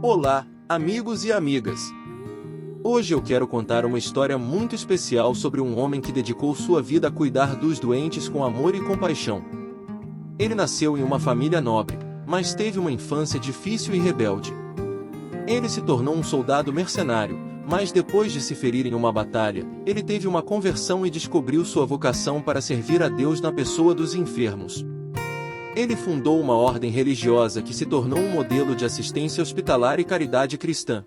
Olá, amigos e amigas! Hoje eu quero contar uma história muito especial sobre um homem que dedicou sua vida a cuidar dos doentes com amor e compaixão. Ele nasceu em uma família nobre, mas teve uma infância difícil e rebelde. Ele se tornou um soldado mercenário, mas depois de se ferir em uma batalha, ele teve uma conversão e descobriu sua vocação para servir a Deus na pessoa dos enfermos. Ele fundou uma ordem religiosa que se tornou um modelo de assistência hospitalar e caridade cristã.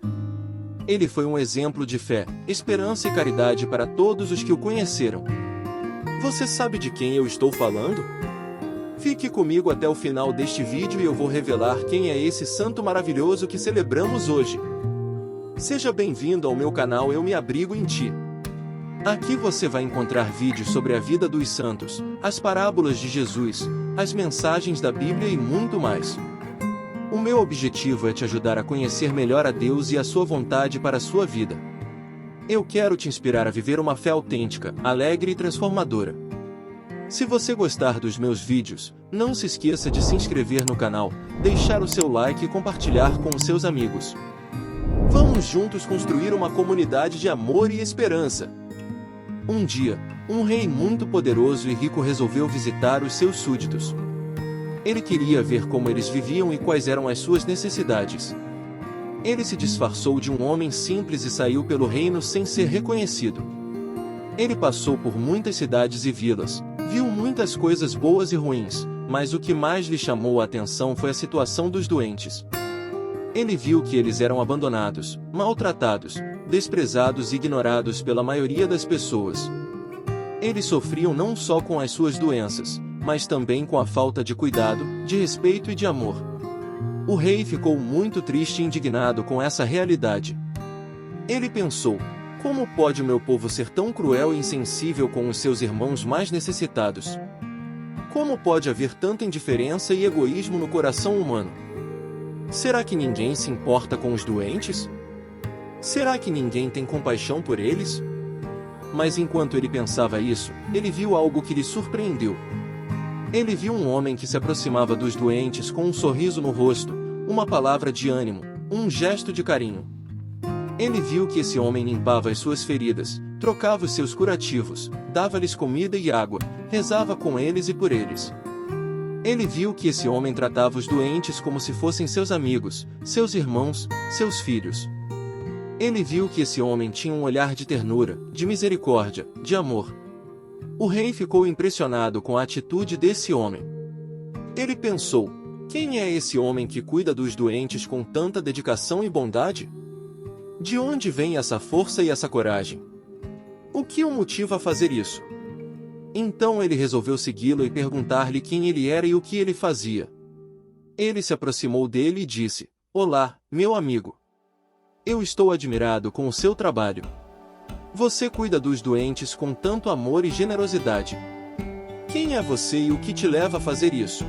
Ele foi um exemplo de fé, esperança e caridade para todos os que o conheceram. Você sabe de quem eu estou falando? Fique comigo até o final deste vídeo e eu vou revelar quem é esse santo maravilhoso que celebramos hoje. Seja bem-vindo ao meu canal Eu Me Abrigo em Ti. Aqui você vai encontrar vídeos sobre a vida dos santos, as parábolas de Jesus, as mensagens da Bíblia e muito mais. O meu objetivo é te ajudar a conhecer melhor a Deus e a sua vontade para a sua vida. Eu quero te inspirar a viver uma fé autêntica, alegre e transformadora. Se você gostar dos meus vídeos, não se esqueça de se inscrever no canal, deixar o seu like e compartilhar com os seus amigos. Vamos juntos construir uma comunidade de amor e esperança. Um dia, um rei muito poderoso e rico resolveu visitar os seus súditos. Ele queria ver como eles viviam e quais eram as suas necessidades. Ele se disfarçou de um homem simples e saiu pelo reino sem ser reconhecido. Ele passou por muitas cidades e vilas, viu muitas coisas boas e ruins, mas o que mais lhe chamou a atenção foi a situação dos doentes. Ele viu que eles eram abandonados, maltratados, desprezados e ignorados pela maioria das pessoas. Eles sofriam não só com as suas doenças, mas também com a falta de cuidado, de respeito e de amor. O rei ficou muito triste e indignado com essa realidade. Ele pensou: como pode o meu povo ser tão cruel e insensível com os seus irmãos mais necessitados? Como pode haver tanta indiferença e egoísmo no coração humano? Será que ninguém se importa com os doentes? Será que ninguém tem compaixão por eles? Mas enquanto ele pensava isso, ele viu algo que lhe surpreendeu. Ele viu um homem que se aproximava dos doentes com um sorriso no rosto, uma palavra de ânimo, um gesto de carinho. Ele viu que esse homem limpava as suas feridas, trocava os seus curativos, dava-lhes comida e água, rezava com eles e por eles. Ele viu que esse homem tratava os doentes como se fossem seus amigos, seus irmãos, seus filhos. Ele viu que esse homem tinha um olhar de ternura, de misericórdia, de amor. O rei ficou impressionado com a atitude desse homem. Ele pensou: quem é esse homem que cuida dos doentes com tanta dedicação e bondade? De onde vem essa força e essa coragem? O que o motiva a fazer isso? Então ele resolveu segui-lo e perguntar-lhe quem ele era e o que ele fazia. Ele se aproximou dele e disse: olá, meu amigo. Eu estou admirado com o seu trabalho. Você cuida dos doentes com tanto amor e generosidade. Quem é você e o que te leva a fazer isso?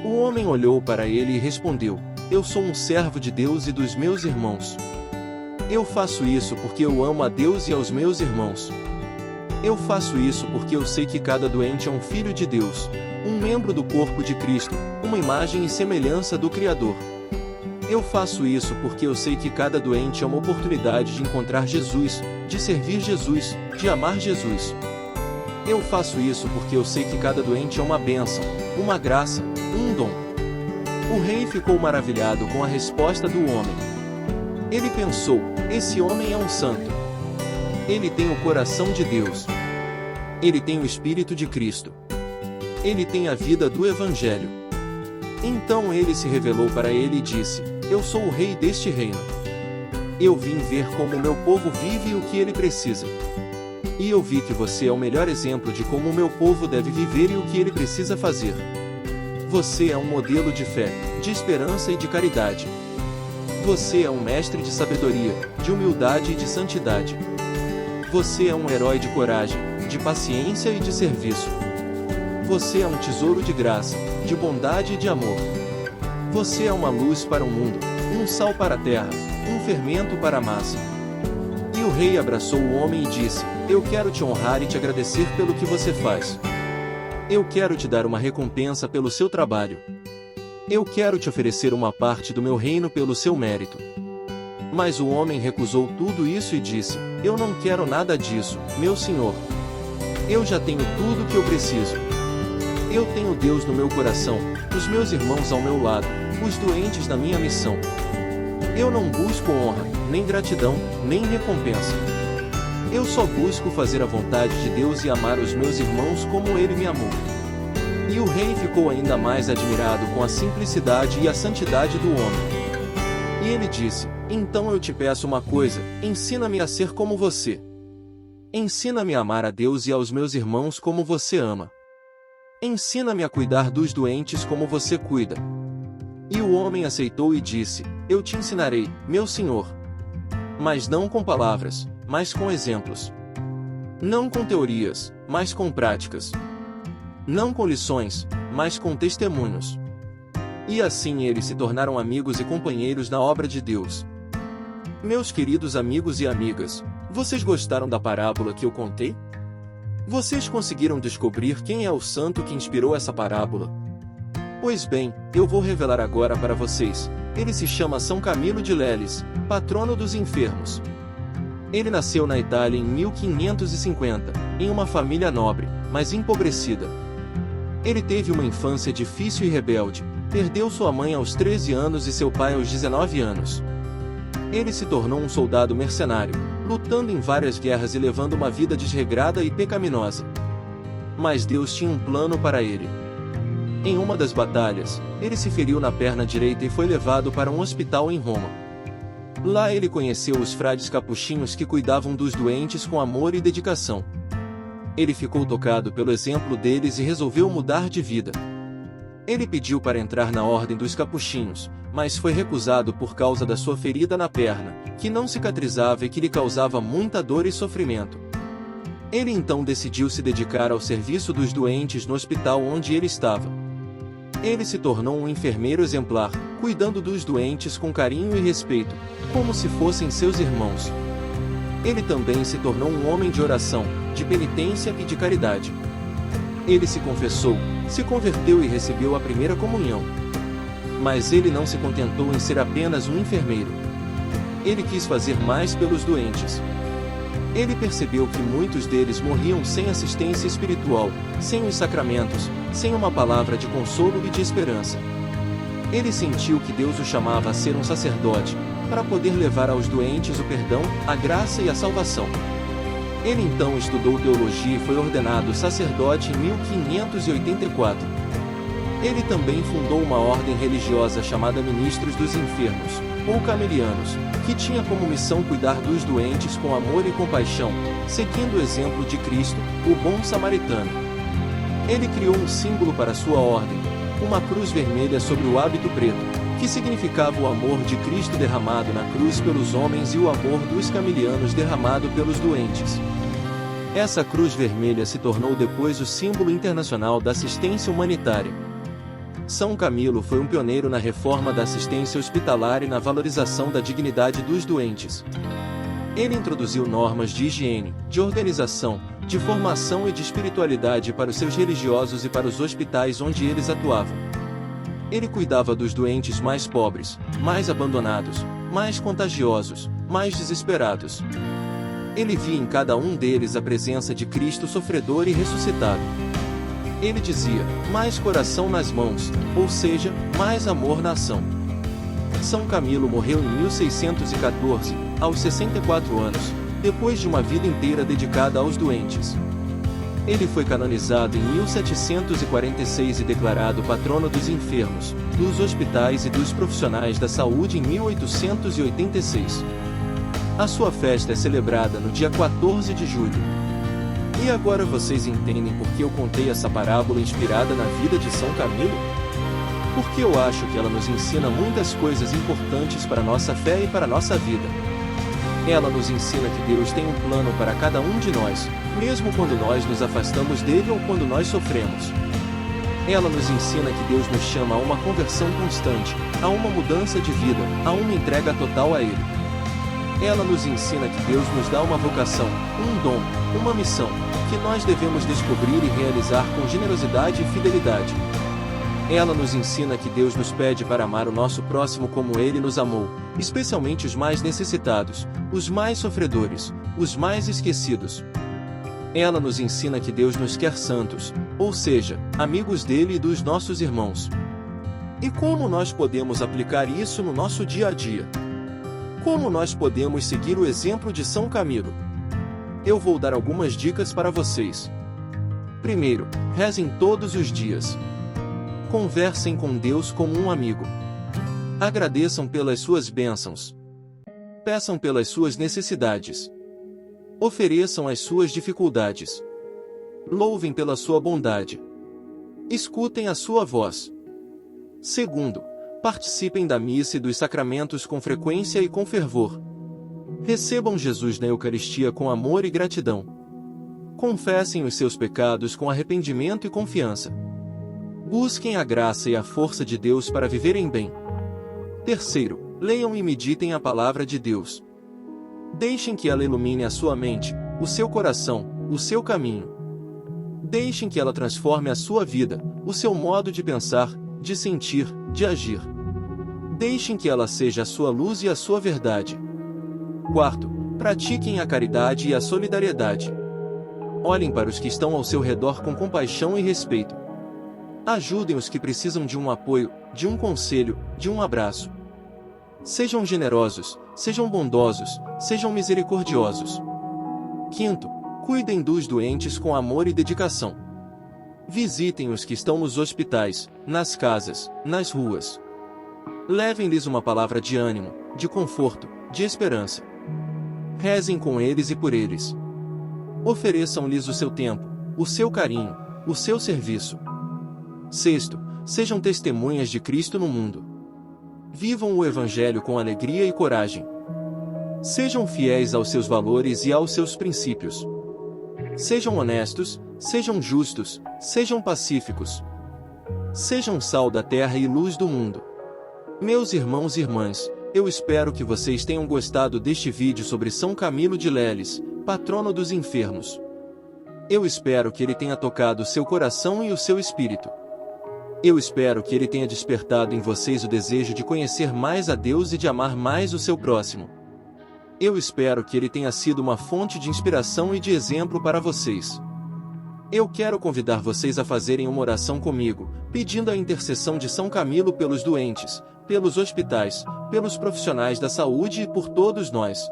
O homem olhou para ele e respondeu: eu sou um servo de Deus e dos meus irmãos. Eu faço isso porque eu amo a Deus e aos meus irmãos. Eu faço isso porque eu sei que cada doente é um filho de Deus, um membro do corpo de Cristo, uma imagem e semelhança do Criador. Eu faço isso porque eu sei que cada doente é uma oportunidade de encontrar Jesus, de servir Jesus, de amar Jesus. Eu faço isso porque eu sei que cada doente é uma bênção, uma graça, um dom. O rei ficou maravilhado com a resposta do homem. Ele pensou: esse homem é um santo. Ele tem o coração de Deus. Ele tem o Espírito de Cristo. Ele tem a vida do Evangelho. Então ele se revelou para ele e disse: eu sou o rei deste reino. Eu vim ver como o meu povo vive e o que ele precisa. E eu vi que você é o melhor exemplo de como o meu povo deve viver e o que ele precisa fazer. Você é um modelo de fé, de esperança e de caridade. Você é um mestre de sabedoria, de humildade e de santidade. Você é um herói de coragem, de paciência e de serviço. Você é um tesouro de graça, de bondade e de amor. Você é uma luz para o mundo, um sal para a terra, um fermento para a massa. E o rei abraçou o homem e disse: eu quero te honrar e te agradecer pelo que você faz. Eu quero te dar uma recompensa pelo seu trabalho. Eu quero te oferecer uma parte do meu reino pelo seu mérito. Mas o homem recusou tudo isso e disse: Eu não quero nada disso, meu senhor. Eu já tenho tudo o que eu preciso. Eu tenho Deus no meu coração, os meus irmãos ao meu lado, os doentes na minha missão. Eu não busco honra, nem gratidão, nem recompensa. Eu só busco fazer a vontade de Deus e amar os meus irmãos como Ele me amou. E o rei ficou ainda mais admirado com a simplicidade e a santidade do homem. E ele disse: Então eu te peço uma coisa, ensina-me a ser como você. Ensina-me a amar a Deus e aos meus irmãos como você ama. Ensina-me a cuidar dos doentes como você cuida. E o homem aceitou e disse: Eu te ensinarei, meu senhor. Mas não com palavras, mas com exemplos. Não com teorias, mas com práticas. Não com lições, mas com testemunhos. E assim eles se tornaram amigos e companheiros na obra de Deus. Meus queridos amigos e amigas, vocês gostaram da parábola que eu contei? Vocês conseguiram descobrir quem é o santo que inspirou essa parábola? Pois bem, eu vou revelar agora para vocês. Ele se chama São Camilo de Leles, patrono dos enfermos. Ele nasceu na Itália em 1550, em uma família nobre, mas empobrecida. Ele teve uma infância difícil e rebelde, perdeu sua mãe aos 13 anos e seu pai aos 19 anos. Ele se tornou um soldado mercenário, lutando em várias guerras e levando uma vida desregrada e pecaminosa. Mas Deus tinha um plano para ele. Em uma das batalhas, ele se feriu na perna direita e foi levado para um hospital em Roma. Lá ele conheceu os frades capuchinhos que cuidavam dos doentes com amor e dedicação. Ele ficou tocado pelo exemplo deles e resolveu mudar de vida. Ele pediu para entrar na ordem dos capuchinhos, mas foi recusado por causa da sua ferida na perna, que não cicatrizava e que lhe causava muita dor e sofrimento. Ele então decidiu se dedicar ao serviço dos doentes no hospital onde ele estava. Ele se tornou um enfermeiro exemplar, cuidando dos doentes com carinho e respeito, como se fossem seus irmãos. Ele também se tornou um homem de oração, de penitência e de caridade. Ele se confessou, se converteu e recebeu a primeira comunhão. Mas ele não se contentou em ser apenas um enfermeiro. Ele quis fazer mais pelos doentes. Ele percebeu que muitos deles morriam sem assistência espiritual, sem os sacramentos, sem uma palavra de consolo e de esperança. Ele sentiu que Deus o chamava a ser um sacerdote, para poder levar aos doentes o perdão, a graça e a salvação. Ele então estudou teologia e foi ordenado sacerdote em 1584. Ele também fundou uma ordem religiosa chamada Ministros dos Enfermos, ou Camilianos, que tinha como missão cuidar dos doentes com amor e compaixão, seguindo o exemplo de Cristo, o bom samaritano. Ele criou um símbolo para sua ordem, uma cruz vermelha sobre o hábito preto, que significava o amor de Cristo derramado na cruz pelos homens e o amor dos camilianos derramado pelos doentes. Essa cruz vermelha se tornou depois o símbolo internacional da assistência humanitária. São Camilo foi um pioneiro na reforma da assistência hospitalar e na valorização da dignidade dos doentes. Ele introduziu normas de higiene, de organização, de formação e de espiritualidade para os seus religiosos e para os hospitais onde eles atuavam. Ele cuidava dos doentes mais pobres, mais abandonados, mais contagiosos, mais desesperados. Ele via em cada um deles a presença de Cristo sofredor e ressuscitado. Ele dizia: mais coração nas mãos, ou seja, mais amor na ação. São Camilo morreu em 1614, aos 64 anos, depois de uma vida inteira dedicada aos doentes. Ele foi canonizado em 1746 e declarado patrono dos enfermos, dos hospitais e dos profissionais da saúde em 1886. A sua festa é celebrada no dia 14 de julho. E agora vocês entendem por que eu contei essa parábola inspirada na vida de São Camilo? Porque eu acho que ela nos ensina muitas coisas importantes para a nossa fé e para a nossa vida. Ela nos ensina que Deus tem um plano para cada um de nós, mesmo quando nós nos afastamos dele ou quando nós sofremos. Ela nos ensina que Deus nos chama a uma conversão constante, a uma mudança de vida, a uma entrega total a Ele. Ela nos ensina que Deus nos dá uma vocação, um dom, uma missão, que nós devemos descobrir e realizar com generosidade e fidelidade. Ela nos ensina que Deus nos pede para amar o nosso próximo como Ele nos amou, especialmente os mais necessitados, os mais sofredores, os mais esquecidos. Ela nos ensina que Deus nos quer santos, ou seja, amigos dele e dos nossos irmãos. E como nós podemos aplicar isso no nosso dia a dia? Como nós podemos seguir o exemplo de São Camilo? Eu vou dar algumas dicas para vocês. Primeiro, rezem todos os dias. Conversem com Deus como um amigo. Agradeçam pelas suas bênçãos. Peçam pelas suas necessidades. Ofereçam as suas dificuldades. Louvem pela sua bondade. Escutem a sua voz. Segundo, participem da missa e dos sacramentos com frequência e com fervor. Recebam Jesus na Eucaristia com amor e gratidão. Confessem os seus pecados com arrependimento e confiança. Busquem a graça e a força de Deus para viverem bem. Terceiro, leiam e meditem a palavra de Deus. Deixem que ela ilumine a sua mente, o seu coração, o seu caminho. Deixem que ela transforme a sua vida, o seu modo de pensar, de sentir, de agir. Deixem que ela seja a sua luz e a sua verdade. Quarto, pratiquem a caridade e a solidariedade. Olhem para os que estão ao seu redor com compaixão e respeito. Ajudem os que precisam de um apoio, de um conselho, de um abraço. Sejam generosos, sejam bondosos, sejam misericordiosos. Quinto, cuidem dos doentes com amor e dedicação. Visitem os que estão nos hospitais, nas casas, nas ruas. Levem-lhes uma palavra de ânimo, de conforto, de esperança. Rezem com eles e por eles. Ofereçam-lhes o seu tempo, o seu carinho, o seu serviço. Sexto, sejam testemunhas de Cristo no mundo. Vivam o Evangelho com alegria e coragem. Sejam fiéis aos seus valores e aos seus princípios. Sejam honestos, sejam justos, sejam pacíficos. Sejam sal da terra e luz do mundo. Meus irmãos e irmãs, eu espero que vocês tenham gostado deste vídeo sobre São Camilo de Leles, patrono dos enfermos. Eu espero que ele tenha tocado o seu coração e o seu espírito. Eu espero que ele tenha despertado em vocês o desejo de conhecer mais a Deus e de amar mais o seu próximo. Eu espero que ele tenha sido uma fonte de inspiração e de exemplo para vocês. Eu quero convidar vocês a fazerem uma oração comigo, pedindo a intercessão de São Camilo pelos doentes, pelos hospitais, pelos profissionais da saúde e por todos nós.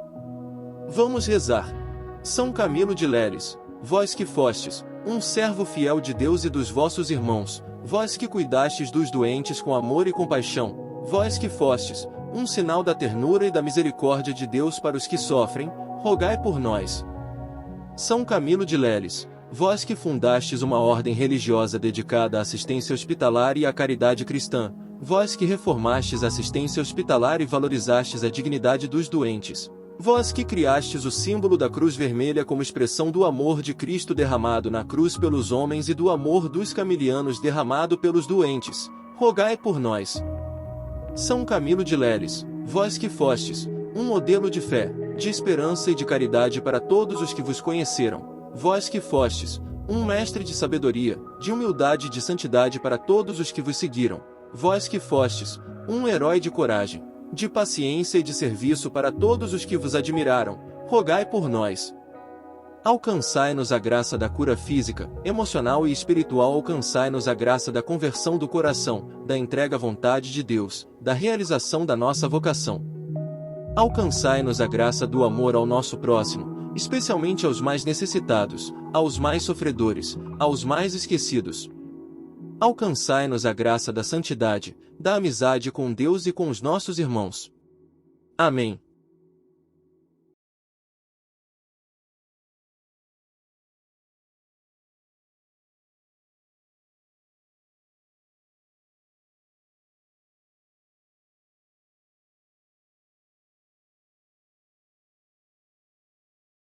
Vamos rezar. São Camilo de Leles, vós que fostes um servo fiel de Deus e dos vossos irmãos, vós que cuidastes dos doentes com amor e compaixão, vós que fostes um sinal da ternura e da misericórdia de Deus para os que sofrem, rogai por nós. São Camilo de Leles, vós que fundastes uma ordem religiosa dedicada à assistência hospitalar e à caridade cristã, vós que reformastes a assistência hospitalar e valorizastes a dignidade dos doentes, vós que criastes o símbolo da cruz vermelha como expressão do amor de Cristo derramado na cruz pelos homens e do amor dos camilianos derramado pelos doentes, rogai por nós. São Camilo de Leles, vós que fostes um modelo de fé, de esperança e de caridade para todos os que vos conheceram, vós que fostes um mestre de sabedoria, de humildade e de santidade para todos os que vos seguiram, vós que fostes um herói de coragem, de paciência e de serviço para todos os que vos admiraram, rogai por nós. Alcançai-nos a graça da cura física, emocional e espiritual. Alcançai-nos a graça da conversão do coração, da entrega à vontade de Deus, da realização da nossa vocação. Alcançai-nos a graça do amor ao nosso próximo, especialmente aos mais necessitados, aos mais sofredores, aos mais esquecidos. Alcançai-nos a graça da santidade, da amizade com Deus e com os nossos irmãos. Amém.